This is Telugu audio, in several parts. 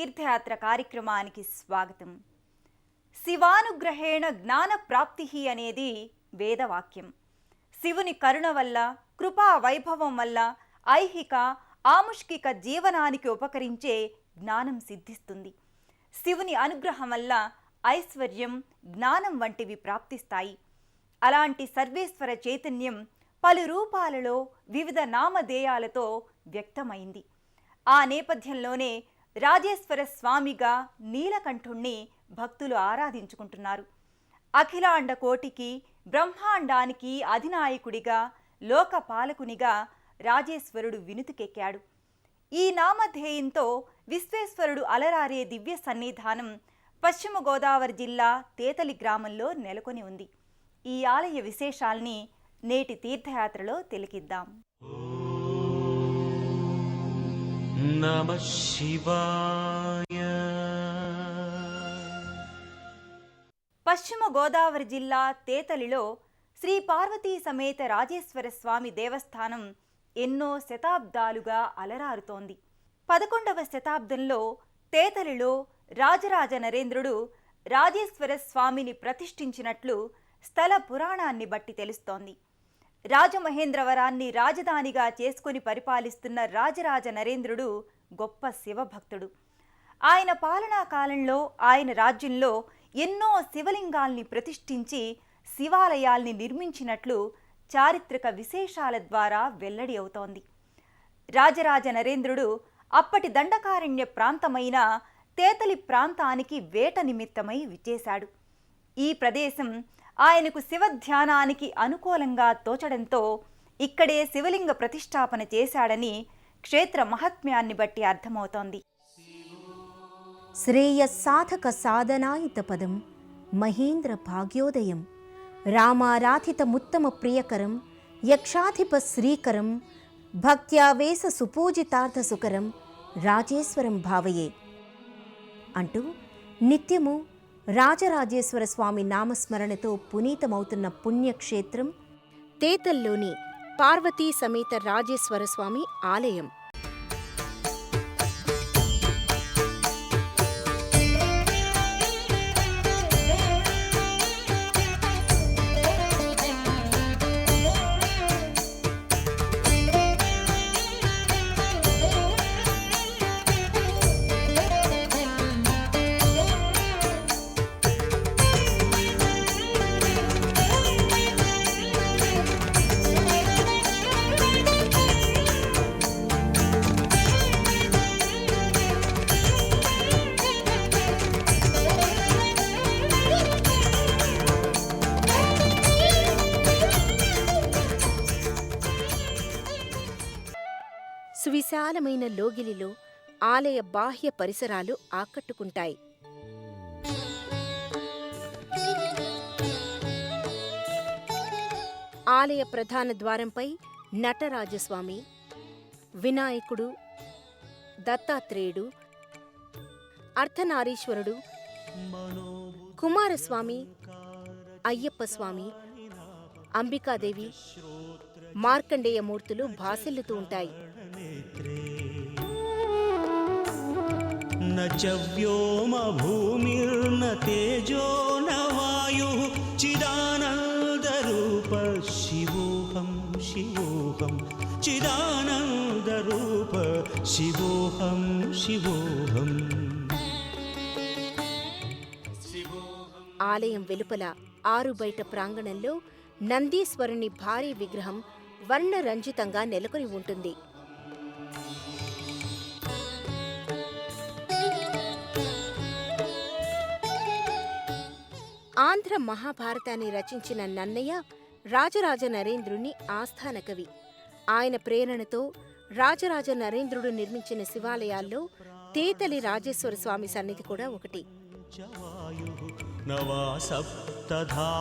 తీర్థయాత్ర కార్యక్రమానికి స్వాగతం. శివానుగ్రహేణ జ్ఞాన ప్రాప్తి అనేది వేదవాక్యం. శివుని కరుణ వల్ల, కృపా వైభవం వల్ల ఐహిక ఆముష్కిక జీవనానికి ఉపకరించే జ్ఞానం సిద్ధిస్తుంది. శివుని అనుగ్రహం వల్ల ఐశ్వర్యం, జ్ఞానం వంటివి ప్రాప్తిస్తాయి. అలాంటి సర్వేశ్వర చైతన్యం పలు రూపాలలో వివిధ నామధేయాలతో వ్యక్తమైంది. ఆ నేపథ్యంలోనే రాజేశ్వర స్వామిగా నీలకంఠుణ్ణి భక్తులు ఆరాధించుకుంటున్నారు. అఖిలాండ కోటికి, బ్రహ్మాండానికి అధినాయకుడిగా, లోకపాలకునిగా రాజేశ్వరుడు వినుతికెక్కాడు. ఈ నామధేయంతో విశ్వేశ్వరుడు అలరారే దివ్య సన్నిధానం పశ్చిమ గోదావరి జిల్లా తేతలి గ్రామంలో నెలకొని ఉంది. ఈ ఆలయ విశేషాల్ని నేటి తీర్థయాత్రలో తిలకిద్దాం. నమః శివాయ. పశ్చిమ గోదావరి జిల్లా తేతలిలో శ్రీ పార్వతీ సమేత రాజేశ్వర స్వామి దేవస్థానం ఎన్నో శతాబ్దాలుగా అలరారుతోంది. 11వ శతాబ్దంలో తేతలిలో రాజరాజ నరేంద్రుడు రాజేశ్వర స్వామిని ప్రతిష్ఠించినట్లు స్థల పురాణాన్ని బట్టి తెలుస్తోంది. రాజమహేంద్రవరాన్ని రాజధానిగా చేసుకుని పరిపాలిస్తున్న రాజరాజ నరేంద్రుడు గొప్ప శివభక్తుడు. ఆయన పాలనా కాలంలో ఆయన రాజ్యంలో ఎన్నో శివలింగాల్ని ప్రతిష్ఠించి శివాలయాల్ని నిర్మించినట్లు చారిత్రక విశేషాల ద్వారా వెల్లడి అవుతోంది. రాజరాజ నరేంద్రుడు అప్పటి దండకారణ్య ప్రాంతమైన తేతలి ప్రాంతానికి వేట నిమిత్తమై విచ్చేశాడు. ఈ ప్రదేశం ఆయనకు శివధ్యానానికి అనుకూలంగా తోచడంతో ఇక్కడే శివలింగ ప్రతిష్టాపన చేశాడని క్షేత్ర మహాత్మ్యాన్ని బట్టి అర్థమవుతోంది. శ్రేయస్సాధక సాధనాయిత పదం మహేంద్ర భాగ్యోదయం రామారాధితముత్తమ ప్రియకరం యక్షాధిప శ్రీకరం భక్త్యావేశ సుపూజితార్థ సుకరం రాజేశ్వరం భావయే అంటూ నిత్యము రాజరాజేశ్వర స్వామి నామస్మరణతో పునీతమవుతున్న పుణ్యక్షేత్రం తేతల్లోని పార్వతీ సమేత రాజేశ్వర స్వామి ఆలయం. సువిశాలమైన లోగిలిలో ఆలయ బాహ్య పరిసరాలు ఆకట్టుకుంటాయి. ఆలయ ప్రధాన ద్వారంపై నటరాజస్వామి, వినాయకుడు, దత్తాత్రేయుడు, అర్ధనారీశ్వరుడు, కుమారస్వామి, అయ్యప్ప స్వామి, అంబికాదేవి, మార్కండేయమూర్తులు భాసిల్లుతూ ఉంటాయి. న చ వ్యోమ భూమిర్న తేజో న వాయుః చిదానంద రూప శివోహం శివోహం చిదానంద రూప శివోహం శివోహం. ఆలయం వెలుపల ఆరుబయట ప్రాంగణంలో నందీశ్వరుని భారీ విగ్రహం వర్ణరంజితంగా నెలకొని ఉంటుంది. ఆంధ్ర మహాభారతాన్ని రచించిన నన్నయ్య రాజరాజ నరేంద్రుని ఆస్థాన కవి. ఆయన ప్రేరణతో రాజరాజ నరేంద్రుడు నిర్మించిన శివాలయాల్లో తేతలి రాజేశ్వర స్వామి సన్నిధి కూడా ఒకటి. నవా సప్తధాతుర్నవా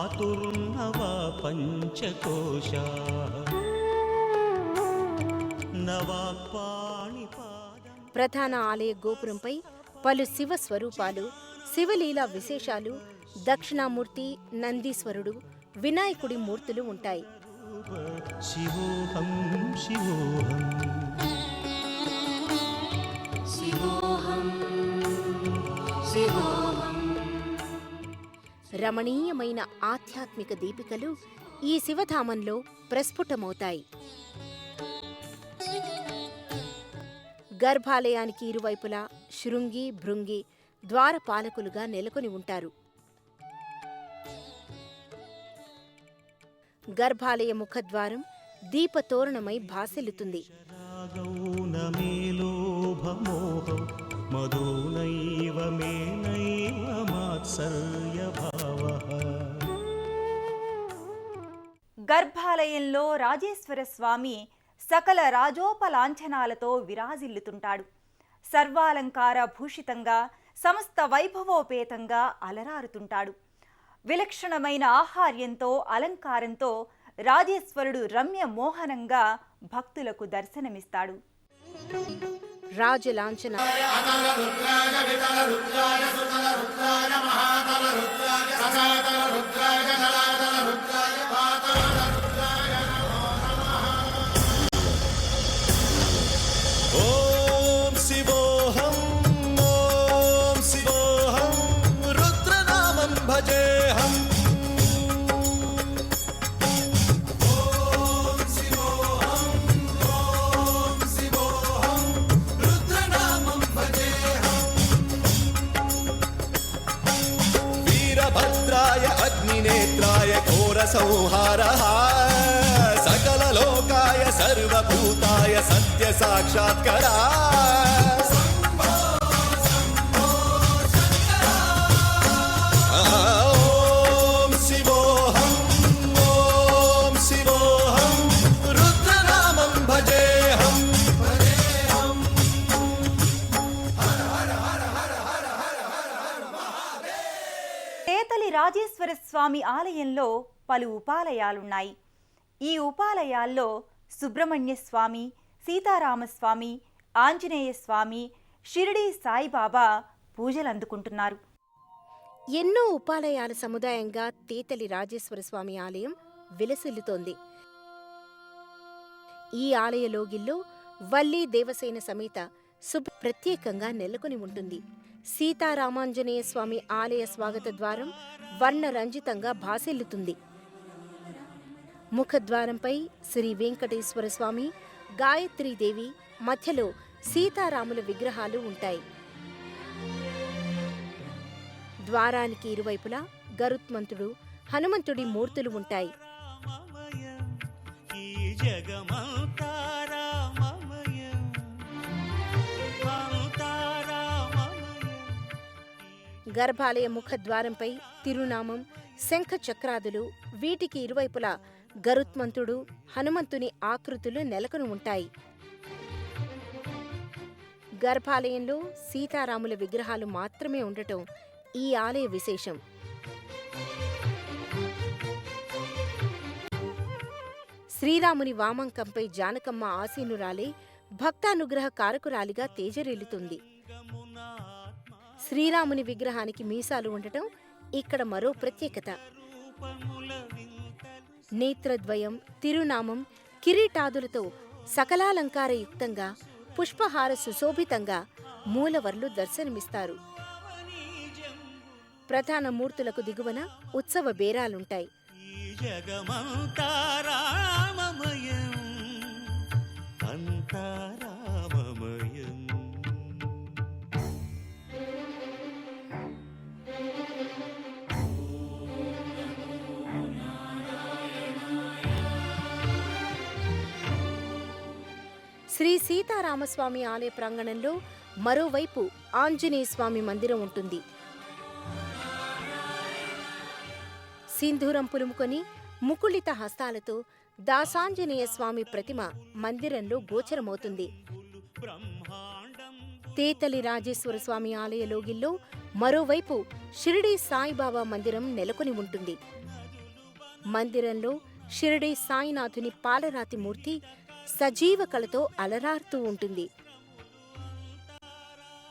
పంచకోశా నవా పాణిపాదం. ప్రధాన ఆలయ గోపురంపై పలు శివ స్వరూపాలు, శివలీలా విశేషాలు, దక్షిణామూర్తి, నందీశ్వరుడు, వినాయకుడి మూర్తులు ఉంటాయి. శివోహం శివోహం శివోహం రమణీయమైన ఆధ్యాత్మిక దీపికలు ఈ శివధామంలో ప్రస్ఫుటమవుతాయి. గర్భాలయానికి ఇరువైపులా శృంగి, భృంగి ద్వారపాలకులుగా నెలకొని ఉంటారు. గర్భాలయ ముఖద్వారం దీపతోరణమై భాసిల్లుతుంది. గర్భాలయంలో రాజేశ్వర స్వామి సకల రాజోపలాంఛనాలతో విరాజిల్లుతుంటాడు. సర్వాలంకార భూషితంగా సమస్త వైభవోపేతంగా అలరారుతుంటాడు. విలక్షణమైన ఆహార్యంతో అలంకారంతో రాజేశ్వరుడు రమ్య మోహనంగా భక్తులకు దర్శనమిస్తాడు. రాజలాంఛన ఓం శివోహం ఓం శివోహం రుద్రనామం భజేహం ఓం శివోహం ఓం శివోహం రుద్రనామం భజేహం వీరభద్రాయ అగ్నినేత్రాయ ఘోర సంహారః सकललोकाय सर्वभूताय सत्य साक्षात्करा ओम शिवोहम रुद्रनामं भजेहम తేతలి రాజేశ్వర స్వామి ఆలయంలో పలు ఉపాలయాలున్నాయి. ఈ ఉపాలయాల్లో సుబ్రహ్మణ్య స్వామి, సీతారామస్వామి, ఆంజనేయ స్వామి, షిరిడీ సాయిబాబా పూజలందుకుంటున్నారు. ఎన్నో ఉపాలయాల సముదాయంగా తేతలి రాజేశ్వర స్వామి ఆలయం విలసిల్లుతోంది. ఈ ఆలయ లోగిల్లో వల్లీ దేవసేన సమేత ప్రత్యేకంగా నెలకొని ఉంటుంది. సీతారామాంజనేయ స్వామి ఆలయ స్వాగత ద్వారం వర్ణరంజితంగా భాసిల్లుతుంది. ముఖద్వారంపై శ్రీ వెంకటేశ్వర స్వామి, గాయత్రీదేవి, మధ్యలో సీతారాముల విగ్రహాలు ఉంటాయి. ద్వారానికి ఇరువైపులా గరుత్మంతుడు, హనుమంతుడి మూర్తులు ఉంటాయి. గర్భాలయ ముఖద్వారంపై తిరునామం, శంఖ చక్రాదులు, వీటికి ఇరువైపులా గరుత్మంతుడు, హనుమంతుని ఆకృతులు నెలకొని ఉంటాయి. గర్భాలయంలో సీతారాముల విగ్రహాలు మాత్రమే ఉండటం ఈ ఆలయ విశేషం. శ్రీరాముని వామంకంపై జానకమ్మ ఆసీనురాలే భక్తానుగ్రహ కారకురాలిగా తేజరిల్లుతుంది. శ్రీరాముని విగ్రహానికి మీసాలు ఉండటం ఇక్కడ మరో ప్రత్యేకత. నేత్రద్వయం, తిరునామం, కిరీటాదులతో సకలాలంకారయుక్తంగా, పుష్పహార సుశోభితంగా మూలవర్లు దర్శనమిస్తారు. ప్రధాన మూర్తులకు దిగువన ఉత్సవ బేరాలుంటాయి. శ్రీ సీతారామస్వామి ఆలయ ప్రాంగణంలో మరోవైపు ఆంజనేయ స్వామి మందిరం ఉంటుంది. సింధూరం పులుముకొని ముకుళిత హస్తాలతో దాసాంజనేయ స్వామి ప్రతిమ మందిరంలో గోచరమవుతుంది. తేతలి రాజేశ్వర స్వామి ఆలయ లోగిల్లో మరోవైపు షిరిడీ సాయిబాబా మందిరం నెలకొని ఉంటుంది. మందిరంలో షిరిడీ సాయినాథుని పాలరాతి మూర్తి సజీవ కళతో అలరారుతూ ఉంటుంది.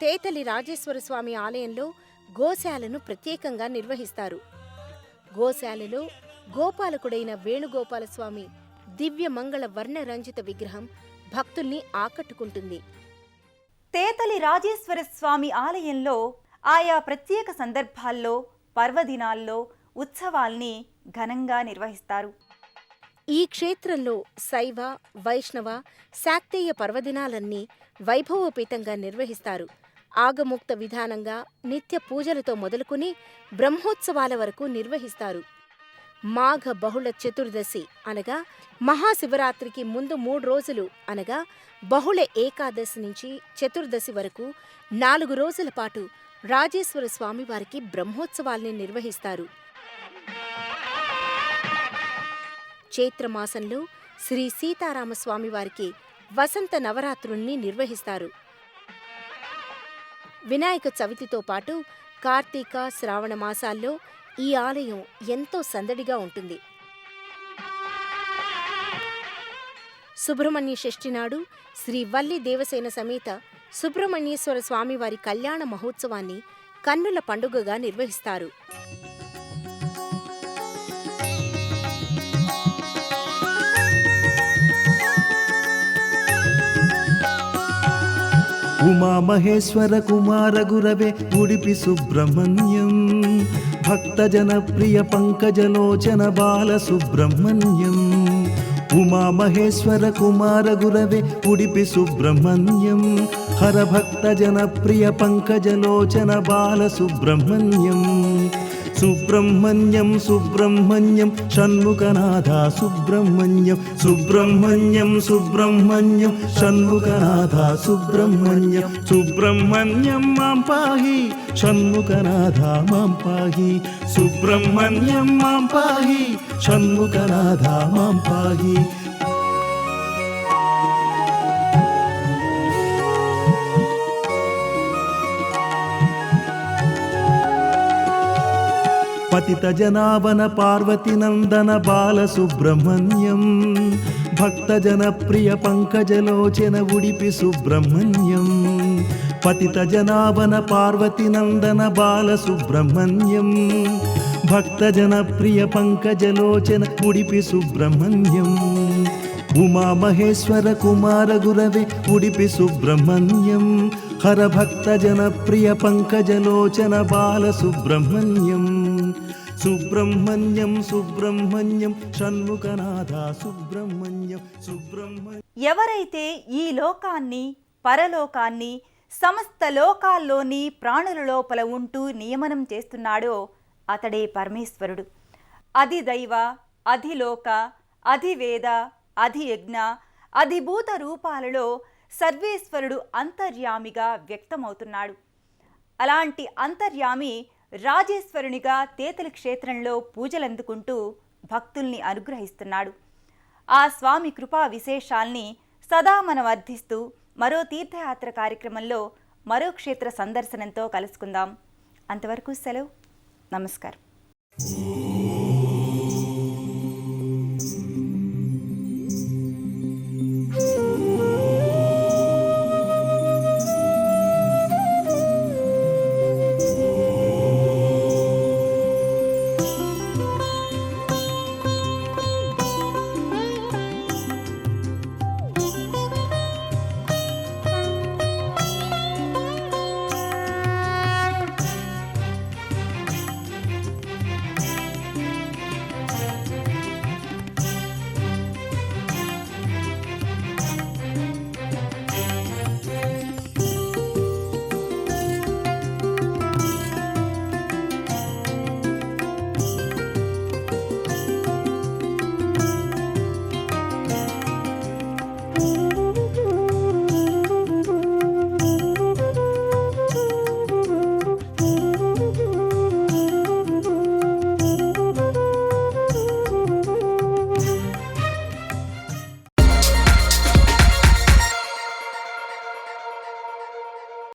తేతలి రాజేశ్వర స్వామి ఆలయంలో గోశాలను ప్రత్యేకంగా నిర్వహిస్తారు. గోశాలలో గోపాలకుడైన వేణుగోపాలస్వామి దివ్య మంగళ వర్ణరంజిత విగ్రహం భక్తుల్ని ఆకట్టుకుంటుంది. తేతలి రాజేశ్వర స్వామి ఆలయంలో ఆయా ప్రత్యేక సందర్భాల్లో, పర్వదినాల్లో ఉత్సవాల్ని ఘనంగా నిర్వహిస్తారు. ఈ క్షేత్రంలో శైవ, వైష్ణవ, శాక్తేయ పర్వదినాలన్నీ వైభవోపేతంగా నిర్వహిస్తారు. ఆగమోక్త విధానంగా నిత్య పూజలతో మొదలుకుని బ్రహ్మోత్సవాల వరకు నిర్వహిస్తారు. మాఘ బహుళ చతుర్దశి అనగా మహాశివరాత్రికి ముందు 3 రోజులు అనగా బహుళ ఏకాదశి నుంచి చతుర్దశి వరకు 4 రోజుల పాటు రాజేశ్వర స్వామివారికి బ్రహ్మోత్సవాల్ని నిర్వహిస్తారు. చైత్రమాసంలో శ్రీ సీతారామస్వామివారికి వసంత నవరాత్రుల్ని నిర్వహిస్తారు. వినాయక చవితితో పాటు కార్తీక, శ్రావణ మాసాల్లో ఈ ఆలయం ఎంతో సందడిగా ఉంటుంది. సుబ్రహ్మణ్య షష్ఠి నాడు శ్రీ వల్లి దేవసేన సమేత సుబ్రహ్మణ్యేశ్వర స్వామివారి కళ్యాణ మహోత్సవాన్ని కన్నుల పండుగగా నిర్వహిస్తారు. ఉమామహేశ్వర కుమార గురవే ఉడిపి సుబ్రహ్మణ్యం, భక్తజనప్రియ పంకజలోచన బాల సుబ్రహ్మణ్యం. ఉమామహేశ్వర కుమార గురవే ఉడిపి సుబ్రహ్మణ్యం, హర భక్తజనప్రియ పంకజలోచన బాల సుబ్రహ్మణ్యం. సుబ్రహ్మణ్యం సుబ్రహ్మణ్యం షణ్ముఖనాథ సుబ్రహ్మణ్యం, సుబ్రహ్మణ్యం సుబ్రహ్మణ్యం షణ్ముఖనాథ సుబ్రహ్మణ్యం. సుబ్రహ్మణ్యం మాం పాహి షణ్ముఖనాథ మాం పాహి, సుబ్రహ్మణ్యం మాం పాహి షణ్ముఖనాథ మాం పాహి. పతిత జనావన పార్వతి నందన బాల సుబ్రహ్మణ్యం, భక్త జనప్రియ పంకజలోచన ఉడిపి సుబ్రహ్మణ్యం. పతిత జనావన పార్వతి నందన బాల సుబ్రహ్మణ్యం, భక్త జనప్రియ పంకజలోచన ఉడిపి సుబ్రహ్మణ్యం. ఉమామహేశ్వర కుమార గురవే ఉడిపి సుబ్రహ్మణ్యం, హర భక్త జనప్రియ పంకజలోచన బాల సుబ్రహ్మణ్యం. సుబ్రహ్మణ్యం సుబ్రహ్మణ్యం షణ్ముఖనాథ సుబ్రహ్మణ్యం సుబ్రహ్మణ్యం. ఎవరైతే ఈ లోకాన్ని, పరలోకాన్ని, సమస్త లోకాల్లోని ప్రాణుల లోపల ఉంటూ నియమనం చేస్తున్నాడో అతడే పరమేశ్వరుడు. అధిదైవ, అధిలోక, అధివేద, అధియజ్ఞ, అధిభూత రూపాలలో సర్వేశ్వరుడు అంతర్యామిగా వ్యక్తమవుతున్నాడు. అలాంటి అంతర్యామి రాజేశ్వరునిగా తేతలి క్షేత్రంలో పూజలందుకుంటూ భక్తుల్ని అనుగ్రహిస్తున్నాడు. ఆ స్వామి కృపా విశేషాల్ని సదా మనం వర్ధిస్తూ మరో తీర్థయాత్ర కార్యక్రమంలో మరో క్షేత్ర సందర్శనంతో కలుసుకుందాం. అంతవరకు సెలవు. నమస్కారం.